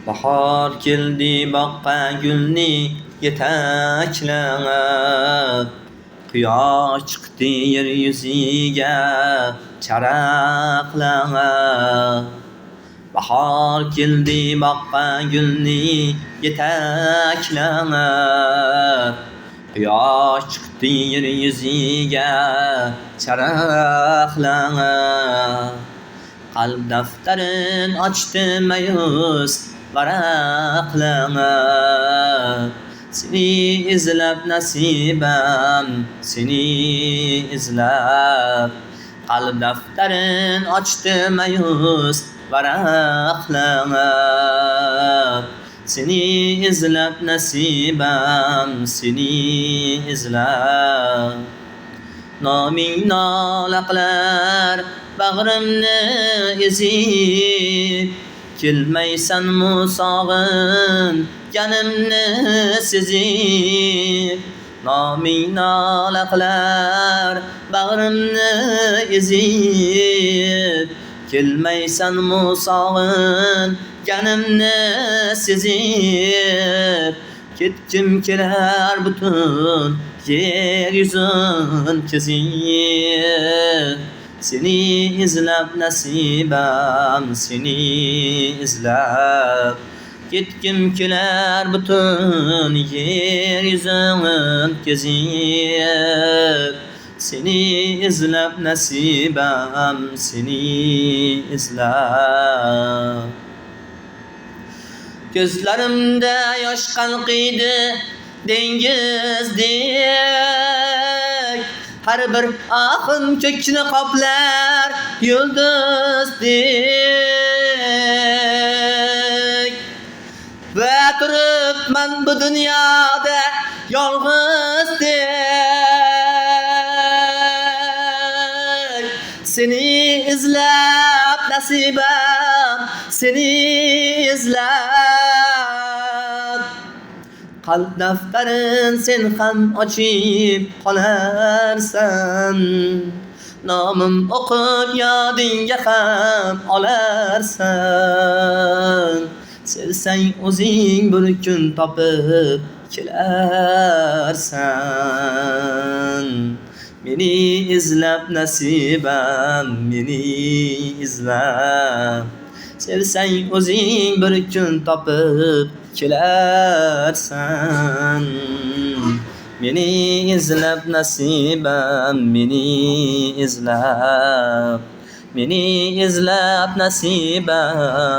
Bahor keldi boqqa gulni yetaklab, Quyosh chiqdi yer yuziga charaqlab. Bahor keldi boqqa gulni yetaklab, Quyosh chiqdi yer yuziga charaqlab. Qalb daftarin ochdi mayus varaqlab, seni izlab nasibam, seni izlab. Qalb daftarin ochdi mayus varaqlab, seni izlab nasibam, seni izlab. Noming nola qilar bag'rimni ezib, kelmaysan musog'in janimni sezib. Noming nola qilar bag'rimni ezib, kelmaysan musog'in janimni sezib. Ketkim kelar butun yer yuzin kezib, seni izlab nasibam, seni izlab. Ketkim kelar butun yer yuzin kezib, seni izlab nasibam, seni izlab. Gözlerimde yosh qalqiydi dengizdek, har bir oqim ko'kni qoplar yulduzdek. Va turibman bu dunyoda yolg'izdek, seni izlab nasibam, seni izlab. Qalb daftarin sen ham ochib qolarsan, nomim o'qib yodingga ham olarsan. Sevsang o'zing bir kun topib kelarsan, meni izlab nasibam, meni izlab. Sevsang o'zing bir kun topib kelarsan, meni izlab nasibam, meni izlab. Meni izlab nasibam.